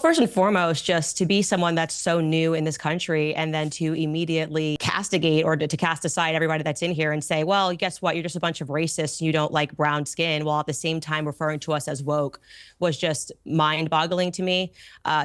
First and foremost, just to be someone that's so new in this country and then to immediately castigate or to cast aside everybody that's in here and say, well, guess what? You're just a bunch of racists. You don't like brown skin, while at the same time referring to us as woke was just mind boggling to me.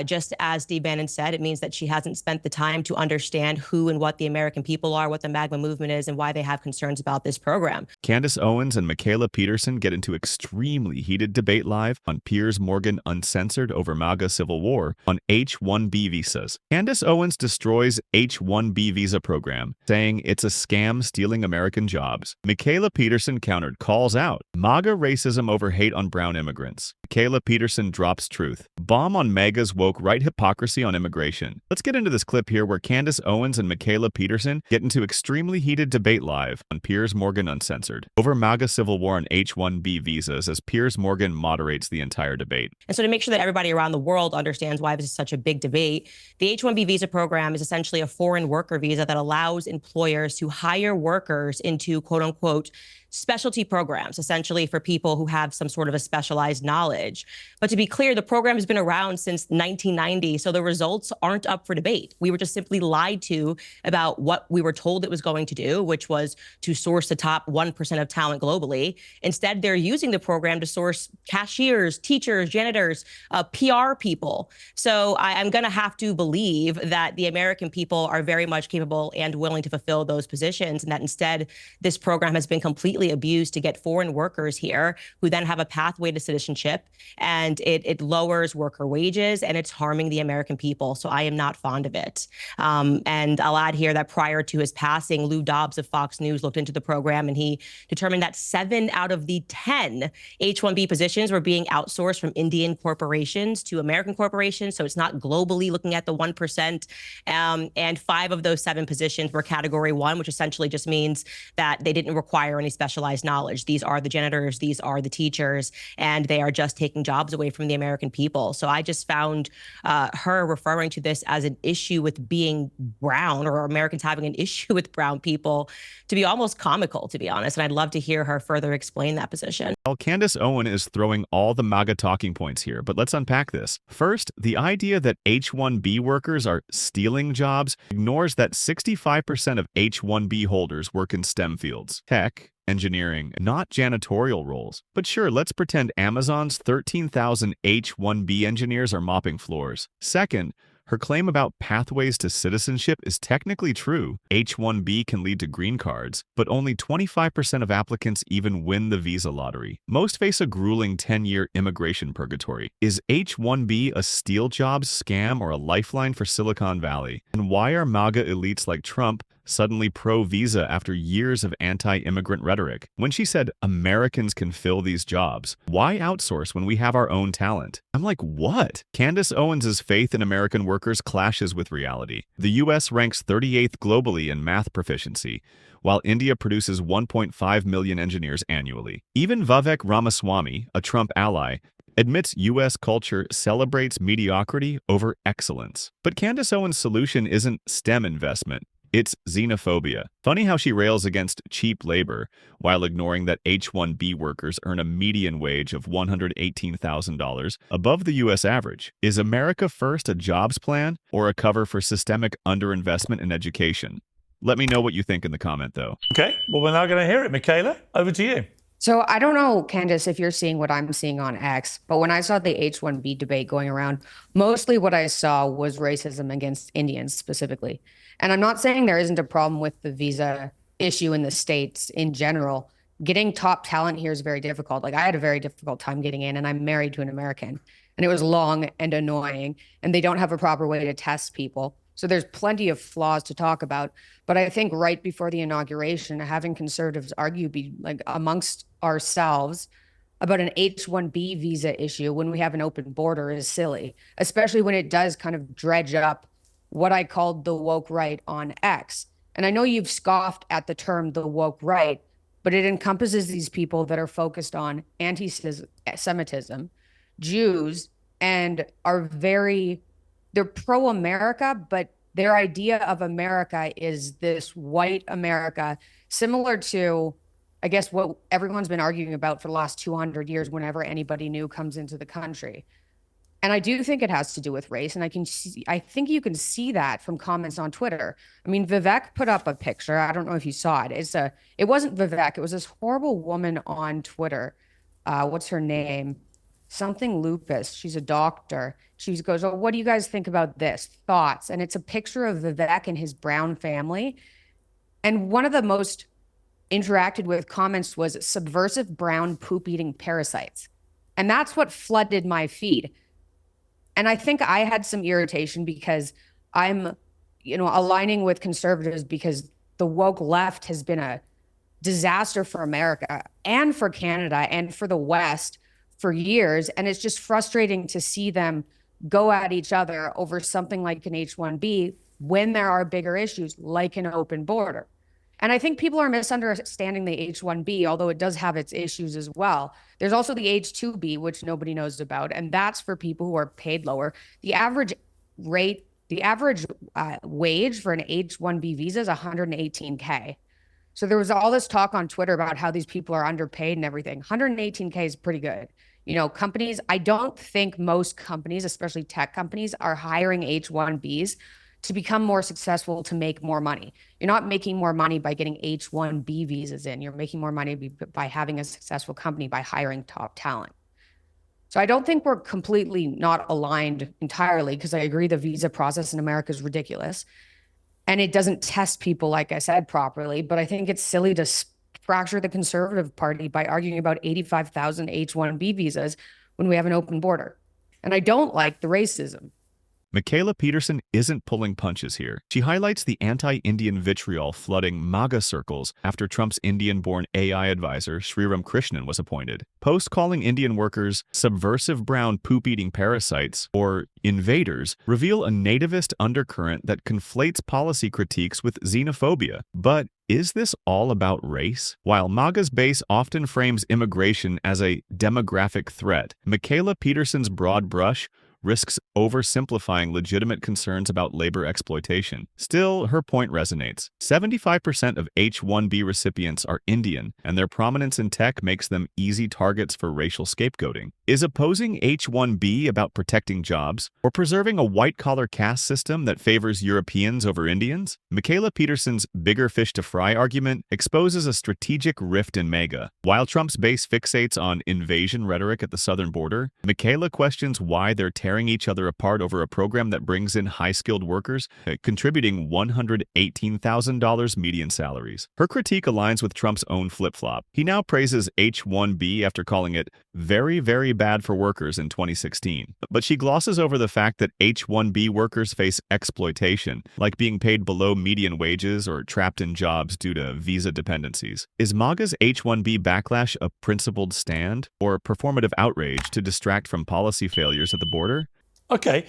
Just as Dee Bannon said, it means that she hasn't spent the time to understand who and what the American people are, what the MAGA movement is, and why they have concerns about this program. Candace Owens and Mikhaila Peterson get into extremely heated debate live on Piers Morgan Uncensored over MAGA Civil War on H-1B visas. Candace Owens destroys H-1B visa program, saying it's a scam stealing American jobs. Mikhaila Peterson countered, calls out MAGA racism over hate on brown immigrants. Mikhaila Peterson drops truth. Bomb on MAGA's woke right hypocrisy on immigration. Let's get into this clip here where Candace Owens and Mikhaila Peterson get into extremely heated debate live on Piers Morgan Uncensored over MAGA Civil War on H-1B visas as Piers Morgan moderates the entire debate. And so to make sure that everybody around the world understands why this is such a big debate, the H-1B visa program is essentially a foreign worker visa that allows employers to hire workers into quote unquote specialty programs, essentially for people who have some sort of a specialized knowledge. But to be clear, the program has been around since 1990, so the results aren't up for debate. We were just simply lied to about what we were told it was going to do, which was to source the top 1% of talent globally. Instead, they're using the program to source cashiers, teachers, janitors, PR people. So I'm going to have to believe that the American people are very much capable and willing to fulfill those positions, and that instead this program has been completely abused to get foreign workers here who then have a pathway to citizenship, and it lowers worker wages and it's harming the American people. So I am not fond of it. And I'll add here that prior to his passing, Lou Dobbs of Fox News looked into the program and he determined that 7 out of the 10 H-1B positions were being outsourced from Indian corporations to American corporations. So it's not globally looking at the 1%. And 5 of those 7 positions were category 1, which essentially just means that they didn't require any specialized knowledge. These are the janitors, these are the teachers, and they are just taking jobs away from the American people. So I just found her referring to this as an issue with being brown, or Americans having an issue with brown people, to be almost comical, to be honest. And I'd love to hear her further explain that position. Well, Candace Owens is throwing all the MAGA talking points here, but let's unpack this. First, the idea that H-1B workers are stealing jobs ignores that 65% of H-1B holders work in STEM fields, tech, engineering, not janitorial roles. But sure, let's pretend Amazon's 13,000 H-1B engineers are mopping floors. Second, her claim about pathways to citizenship is technically true. H-1B can lead to green cards, but only 25% of applicants even win the visa lottery. Most face a grueling 10-year immigration purgatory. Is H-1B a steal jobs scam or a lifeline for Silicon Valley? And why are MAGA elites like Trump suddenly pro-visa after years of anti-immigrant rhetoric? When she said Americans can fill these jobs, why outsource when we have our own talent? I'm like, what? Candace Owens' faith in American workers clashes with reality. The US ranks 38th globally in math proficiency, while India produces 1.5 million engineers annually. Even Vivek Ramaswamy, a Trump ally, admits U.S. culture celebrates mediocrity over excellence. But Candace Owens' solution isn't STEM investment. It's xenophobia. Funny how she rails against cheap labor while ignoring that H-1B workers earn a median wage of $118,000 above the U.S. average. Is America First a jobs plan or a cover for systemic underinvestment in education? Let me know what you think in the comment, though. Okay, well, we're now going to hear it. Mikhaila, over to you. So I don't know, Candace, if you're seeing what I'm seeing on X, but when I saw the H-1B debate going around, mostly what I saw was racism against Indians specifically. And I'm not saying there isn't a problem with the visa issue in the States in general. Getting top talent here is very difficult. Like, I had a very difficult time getting in, and I'm married to an American, and it was long and annoying, and they don't have a proper way to test people. So there's plenty of flaws to talk about. But I think right before the inauguration, having conservatives argue amongst ourselves about an H-1B visa issue when we have an open border is silly, especially when it does kind of dredge up what I called the woke right on X. And I know you've scoffed at the term the woke right, but it encompasses these people that are focused on anti-Semitism, Jews, and they're pro-America, but their idea of America is this white America, similar to, I guess, what everyone's been arguing about for the last 200 years whenever anybody new comes into the country. And I do think it has to do with race. And I think you can see that from comments on Twitter. I mean, Vivek put up a picture. I don't know if you saw it. It wasn't Vivek. It was this horrible woman on Twitter. What's her name? Something Lupus. She's a doctor. She goes, "Oh, what do you guys think about this? Thoughts?" And it's a picture of Vivek and his brown family. And one of the most interacted with comments was subversive brown poop eating parasites. And that's what flooded my feed. And I think I had some irritation because I'm, aligning with conservatives because the woke left has been a disaster for America and for Canada and for the West for years. And it's just frustrating to see them go at each other over something like an H-1B when there are bigger issues like an open border. And I think people are misunderstanding the H-1B, although it does have its issues as well. There's also the H-2B, which nobody knows about, and that's for people who are paid lower. The average wage for an H-1B visa is $118K. So there was all this talk on Twitter about how these people are underpaid and everything. $118K is pretty good. Companies, I don't think most companies, especially tech companies, are hiring H-1Bs to become more successful, to make more money. You're not making more money by getting H-1B visas in. You're making more money by having a successful company, by hiring top talent. So I don't think we're completely not aligned entirely, because I agree the visa process in America is ridiculous. And it doesn't test people, like I said, properly. But I think it's silly to fracture the Conservative Party by arguing about 85,000 H-1B visas when we have an open border. And I don't like the racism. Mikhaila Peterson isn't pulling punches here. She highlights the anti-Indian vitriol flooding MAGA circles after Trump's Indian-born AI advisor, Sriram Krishnan, was appointed. Posts calling Indian workers subversive brown poop-eating parasites, or invaders, reveal a nativist undercurrent that conflates policy critiques with xenophobia. But is this all about race? While MAGA's base often frames immigration as a demographic threat, Mikhaila Peterson's broad brush risks oversimplifying legitimate concerns about labor exploitation. Still, her point resonates. 75% of H-1B recipients are Indian, and their prominence in tech makes them easy targets for racial scapegoating. Is opposing H-1B about protecting jobs, or preserving a white-collar caste system that favors Europeans over Indians? Mikhaila Peterson's bigger fish to fry argument exposes a strategic rift in MAGA. While Trump's base fixates on invasion rhetoric at the southern border, Mikhaila questions why they're tearing each other apart over a program that brings in high-skilled workers, contributing $118,000 median salaries. Her critique aligns with Trump's own flip-flop. He now praises H-1B after calling it very, very bad for workers in 2016. But she glosses over the fact that H-1B workers face exploitation, like being paid below median wages or trapped in jobs due to visa dependencies. Is MAGA's H-1B backlash a principled stand, or performative outrage to distract from policy failures at the border? Okay.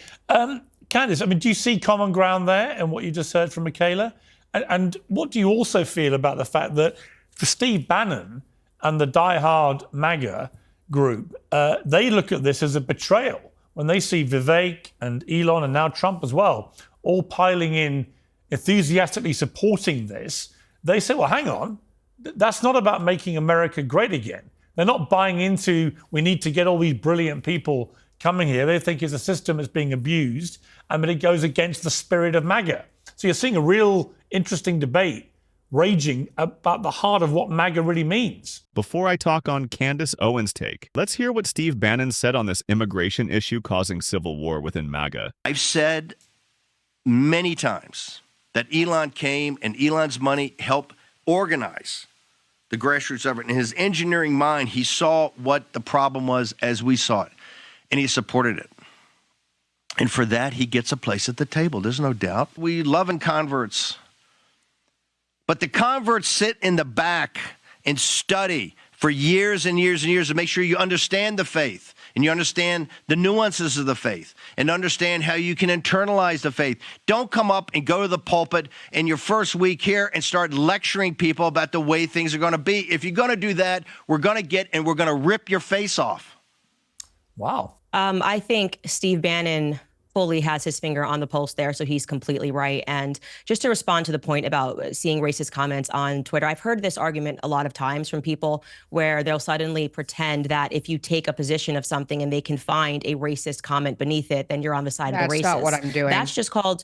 Candace, do you see common ground there in what you just heard from Mikhaila? And what do you also feel about the fact that for Steve Bannon and the diehard MAGA group, they look at this as a betrayal when they see Vivek and Elon and now Trump as well, all piling in, enthusiastically supporting this? They say, well, hang on, that's not about making America great again. They're not buying into, we need to get all these brilliant people coming here. They think it's a system that's being abused, and that it goes against the spirit of MAGA. So you're seeing a real interesting debate raging about the heart of what MAGA really means. Before I talk on Candace Owens' take, let's hear what Steve Bannon said on this immigration issue causing civil war within MAGA. I've said many times that Elon came and Elon's money helped organize the grassroots effort. In his engineering mind, he saw what the problem was as we saw it, and he supported it. And for that, he gets a place at the table. There's no doubt. We love converts, but the converts sit in the back and study for years and years and years to make sure you understand the faith and you understand the nuances of the faith and understand how you can internalize the faith. Don't come up and go to the pulpit in your first week here and start lecturing people about the way things are going to be. If you're going to do that, we're going to rip your face off. Wow. I think Steve Bannon fully has his finger on the pulse there, so he's completely right. And just to respond to the point about seeing racist comments on Twitter, I've heard this argument a lot of times from people where they'll suddenly pretend that if you take a position of something and they can find a racist comment beneath it, then you're on the side of the racist. That's not what I'm doing. That's just called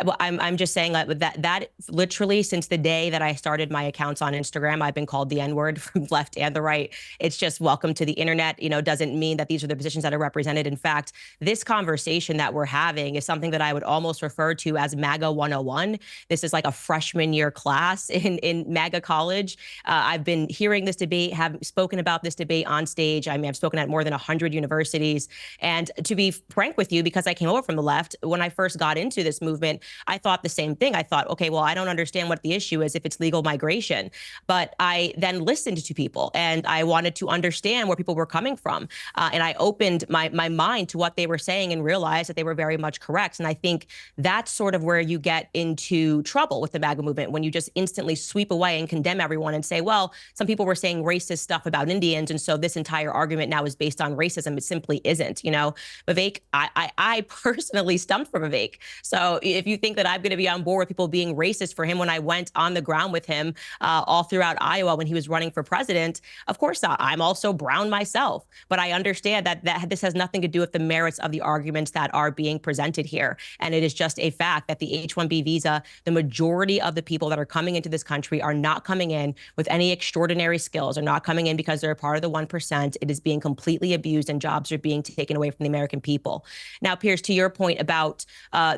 well, I'm just saying that literally since the day that I started my accounts on Instagram, I've been called the N-word from left and the right. It's just welcome to the internet. Doesn't mean that these are the positions that are represented. In fact, this conversation that we're having is something that I would almost refer to as MAGA 101. This is like a freshman year class in MAGA college. I've been hearing this debate, have spoken about this debate on stage. I mean, I've spoken at more than 100 universities. And to be frank with you, because I came over from the left, when I first got into this movement, I thought the same thing. I thought, okay, well, I don't understand what the issue is if it's legal migration. But I then listened to people and I wanted to understand where people were coming from. And I opened my mind to what they were saying and realized that they were very much correct. And I think that's sort of where you get into trouble with the MAGA movement, when you just instantly sweep away and condemn everyone and say, well, some people were saying racist stuff about Indians, and so this entire argument now is based on racism. It simply isn't. Vivek, I personally stumped for Vivek. So if you think that I'm going to be on board with people being racist for him, when I went on the ground with him all throughout Iowa when he was running for president, of course not. I'm also brown myself, but I understand that this has nothing to do with the merits of the arguments that are being presented here. And it is just a fact that the H-1B visa, the majority of the people that are coming into this country are not coming in with any extraordinary skills, are not coming in because they're a part of the 1%. It is being completely abused and jobs are being taken away from the American people. Now, Piers, to your point about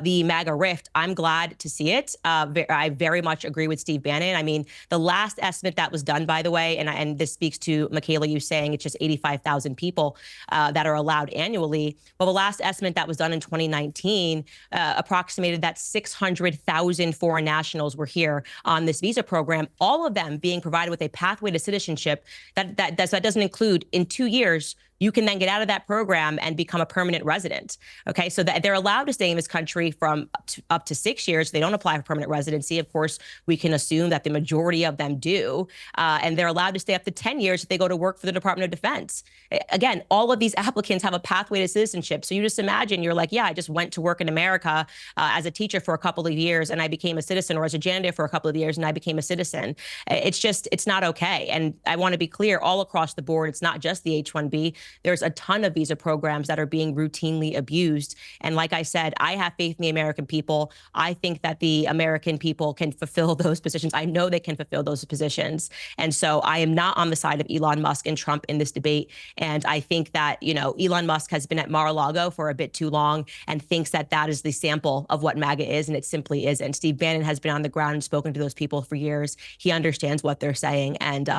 the MAGA rift, I'm glad to see it. I very much agree with Steve Bannon. I mean, the last estimate that was done, by the way, and this speaks to Mikhaila, you saying it's just 85,000 people that are allowed annually. Well, the last estimate that was done in 2019 approximated that 600,000 foreign nationals were here on this visa program, all of them being provided with a pathway to citizenship that doesn't include in 2 years. You can then get out of that program and become a permanent resident. Okay, so that they're allowed to stay in this country from up to 6 years. They don't apply for permanent residency. Of course, we can assume that the majority of them do. And they're allowed to stay up to 10 years if they go to work for the Department of Defense. Again, all of these applicants have a pathway to citizenship. So you just imagine you're like, yeah, I just went to work in America as a teacher for a couple of years and I became a citizen, or as a janitor for a couple of years and I became a citizen. It's not okay. And I want to be clear, all across the board, it's not just the H-1B. There's a ton of visa programs that are being routinely abused. And like I said, I have faith in the American people. I think that the American people can fulfill those positions. I know they can fulfill those positions. And so I am not on the side of Elon Musk and Trump in this debate. And I think that, Elon Musk has been at Mar-a-Lago for a bit too long and thinks that that is the sample of what MAGA is, and it simply isn't. Steve Bannon has been on the ground and spoken to those people for years. He understands what they're saying. And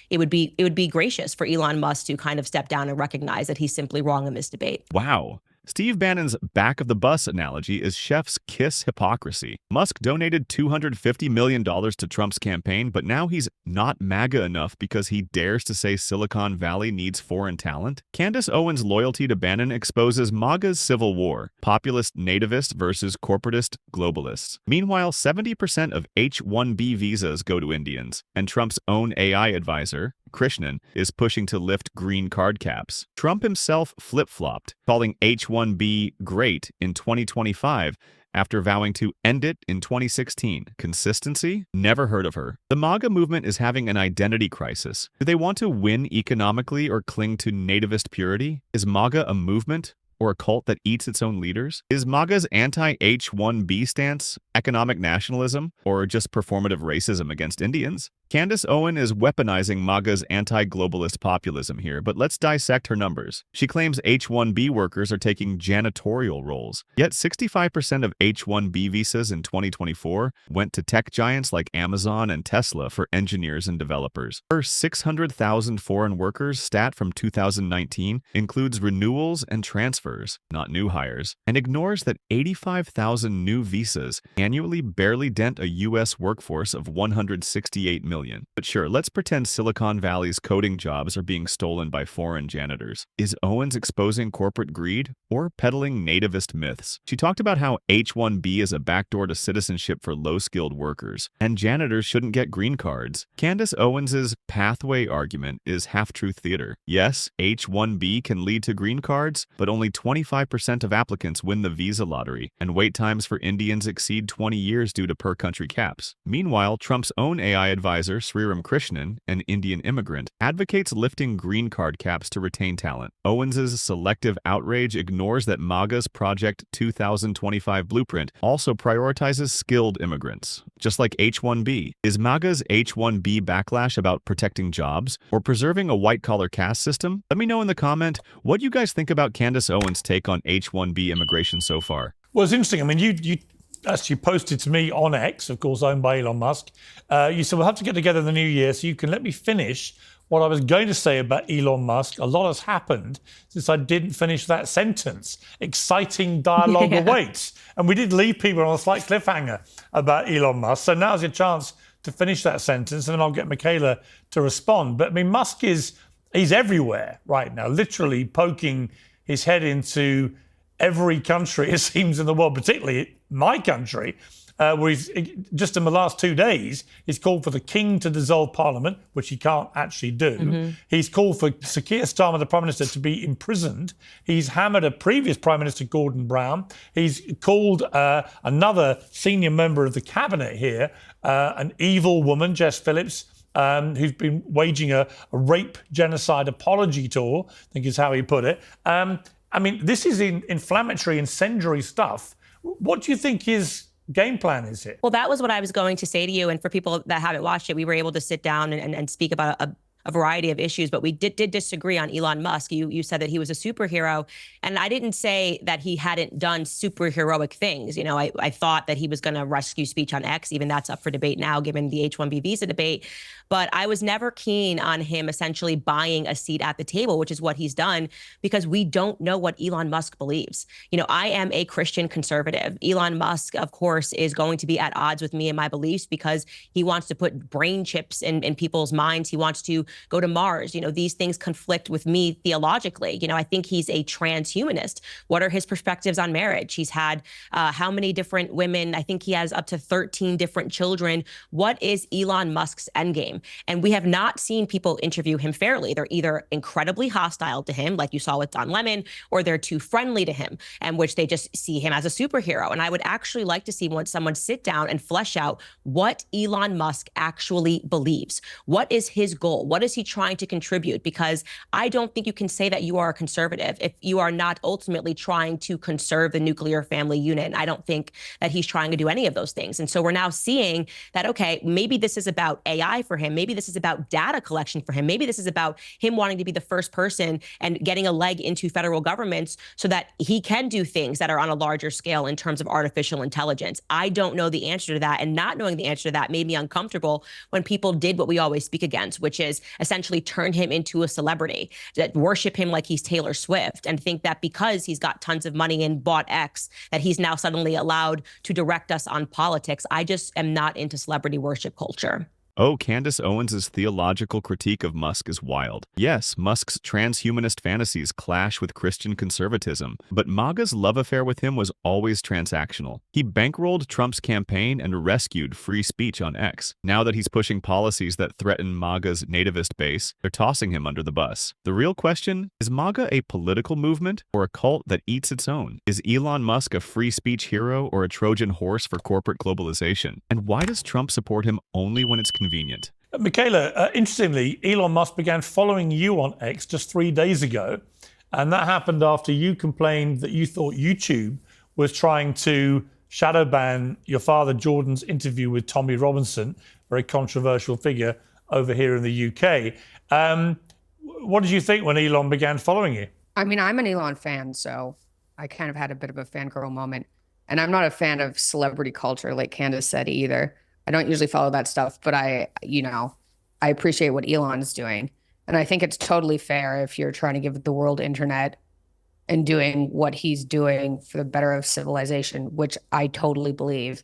it would be gracious for Elon Musk to kind of step down and recognize that he's simply wrong in this debate. Wow. Steve Bannon's back of the bus analogy is chef's kiss hypocrisy. Musk donated $250 million to Trump's campaign, but now he's not MAGA enough because he dares to say Silicon Valley needs foreign talent. Candace Owens' loyalty to Bannon exposes MAGA's civil war, populist nativist versus corporatist globalists. Meanwhile, 70% of H-1B visas go to Indians, and Trump's own AI advisor, Krishnan, is pushing to lift green card caps. Trump himself flip-flopped, calling H-1B great in 2025 after vowing to end it in 2016. Consistency? Never heard of her. The MAGA movement is having an identity crisis. Do they want to win economically or cling to nativist purity? Is MAGA a movement or a cult that eats its own leaders? Is MAGA's anti-H-1B stance economic nationalism or just performative racism against Indians? Candace Owens is weaponizing MAGA's anti-globalist populism here, but let's dissect her numbers. She claims H-1B workers are taking janitorial roles, yet 65% of H-1B visas in 2024 went to tech giants like Amazon and Tesla for engineers and developers. Her 600,000 foreign workers stat from 2019 includes renewals and transfers, not new hires, and ignores that 85,000 new visas annually barely dent a U.S. workforce of 168 million million. But sure, let's pretend Silicon Valley's coding jobs are being stolen by foreign janitors. Is Owens exposing corporate greed or peddling nativist myths? She talked about how H-1B is a backdoor to citizenship for low-skilled workers, and janitors shouldn't get green cards. Candace Owens's pathway argument is half-truth theater. Yes, H-1B can lead to green cards, but only 25% of applicants win the visa lottery, and wait times for Indians exceed 20 years due to per-country caps. Meanwhile, Trump's own AI advisor, Sriram Krishnan, an Indian immigrant, advocates lifting green card caps to retain talent. Owens's selective outrage ignores that MAGA's Project 2025 blueprint also prioritizes skilled immigrants, just like H-1B. Is MAGA's H-1B backlash about protecting jobs or preserving a white-collar caste system? Let me know in the comment what you guys think about Candace Owens' take on H-1B immigration so far. Well, it's interesting. I mean, you actually posted to me on X, of course, owned by Elon Musk. You said, we'll have to get together in the new year so you can let me finish what I was going to say about Elon Musk. A lot has happened since I didn't finish that sentence. Exciting dialogue awaits. And we did leave people on a slight cliffhanger about Elon Musk. So now's your chance to finish that sentence, and then I'll get Mikhaila to respond. But I mean, Musk he's everywhere right now, literally poking his head into every country, it seems, in the world, particularly my country, where he's just in the last 2 days, he's called for the king to dissolve parliament, which he can't actually do. He's called for Sir Keir Starmer, the Prime Minister, to be imprisoned. He's hammered a previous Prime Minister, Gordon Brown. He's called another senior member of the cabinet here, an evil woman, Jess Phillips, who's been waging a rape genocide apology tour, I think is how he put it. I mean, this is inflammatory, incendiary stuff. What do you think his game plan is here? Well, that was what I was going to say to you. And for people that haven't watched it, we were able to sit down and speak about a variety of issues, but we did disagree on Elon Musk. You said that he was a superhero, and I didn't say that he hadn't done superheroic things. You know, I thought that he was going to rescue speech on X. Even that's up for debate now, given the H-1B visa debate. But I was never keen on him essentially buying a seat at the table, which is what he's done, because we don't know what Elon Musk believes. You know, I am a Christian conservative. Elon Musk, of course, is going to be at odds with me and my beliefs because he wants to put brain chips in people's minds. He wants to go to Mars. You know, these things conflict with me theologically. You know, I think he's a transhumanist. What are his perspectives on marriage? He's had how many different women? I think he has up to 13 different children. What is Elon Musk's endgame? And we have not seen people interview him fairly. They're either incredibly hostile to him, like you saw with Don Lemon, or they're too friendly to him, and which they just see him as a superhero. And I would actually like to see someone sit down and flesh out what Elon Musk actually believes. What is his goal? What is he trying to contribute? Because I don't think you can say that you are a conservative if you are not ultimately trying to conserve the nuclear family unit. And I don't think that he's trying to do any of those things. And so we're now seeing that, okay, maybe this is about AI for him. Maybe this is about data collection for him. Maybe this is about him wanting to be the first person and getting a leg into federal governments so that he can do things that are on a larger scale in terms of artificial intelligence. I don't know the answer to that. And not knowing the answer to that made me uncomfortable when people did what we always speak against, which is essentially turn him into a celebrity, that worship him like he's Taylor Swift, and think that because he's got tons of money and bought X, that he's now suddenly allowed to direct us on politics. I just am not into celebrity worship culture. Oh, Candace Owens' theological critique of Musk is wild. Yes, Musk's transhumanist fantasies clash with Christian conservatism, but MAGA's love affair with him was always transactional. He bankrolled Trump's campaign and rescued free speech on X. Now that he's pushing policies that threaten MAGA's nativist base, they're tossing him under the bus. The real question, is MAGA a political movement or a cult that eats its own? Is Elon Musk a free speech hero or a Trojan horse for corporate globalization? And why does Trump support him only when it's convenient? Mikhaila, interestingly, Elon Musk began following you on X just 3 days ago. And that happened after you complained that you thought YouTube was trying to shadow ban your father Jordan's interview with Tommy Robinson, very controversial figure over here in the UK. What did you think when Elon began following you? I mean, I'm an Elon fan, so I kind of had a bit of a fangirl moment. And I'm not a fan of celebrity culture, like Candace said, either. I don't usually follow that stuff, but I appreciate what Elon's doing. And I think it's totally fair if you're trying to give the world internet and doing what he's doing for the better of civilization, which I totally believe,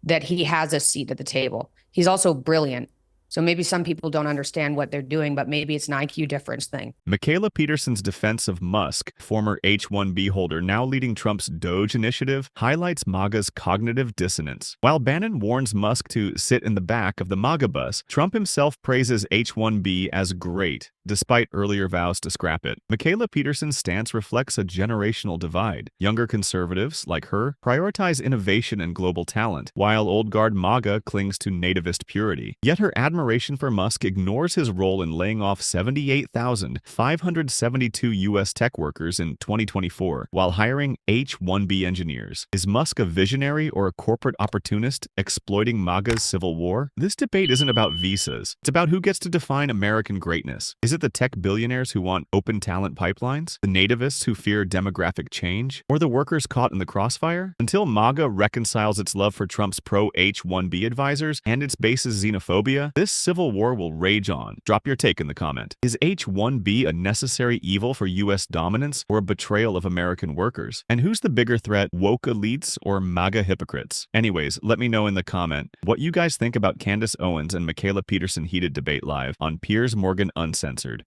that he has a seat at the table. He's also brilliant. So maybe some people don't understand what they're doing, but maybe it's an IQ difference thing. Mikhaila Peterson's defense of Musk, former H-1B holder now leading Trump's DOGE initiative, highlights MAGA's cognitive dissonance. While Bannon warns Musk to sit in the back of the MAGA bus, Trump himself praises H-1B as great, despite earlier vows to scrap it. Mikhaila Peterson's stance reflects a generational divide. Younger conservatives, like her, prioritize innovation and global talent, while old guard MAGA clings to nativist purity. Yet her admiration for Musk ignores his role in laying off 78,572 U.S. tech workers in 2024, while hiring H-1B engineers. Is Musk a visionary or a corporate opportunist exploiting MAGA's civil war? This debate isn't about visas. It's about who gets to define American greatness. Is it the tech billionaires who want open talent pipelines? The nativists who fear demographic change? Or the workers caught in the crossfire? Until MAGA reconciles its love for Trump's pro-H-1B advisors and its base's xenophobia, this civil war will rage on. Drop your take in the comment. Is H-1B a necessary evil for U.S. dominance or a betrayal of American workers? And who's the bigger threat, woke elites or MAGA hypocrites? Anyways, let me know in the comment what you guys think about Candace Owens and Mikhaila Peterson heated debate live on Piers Morgan Uncensored.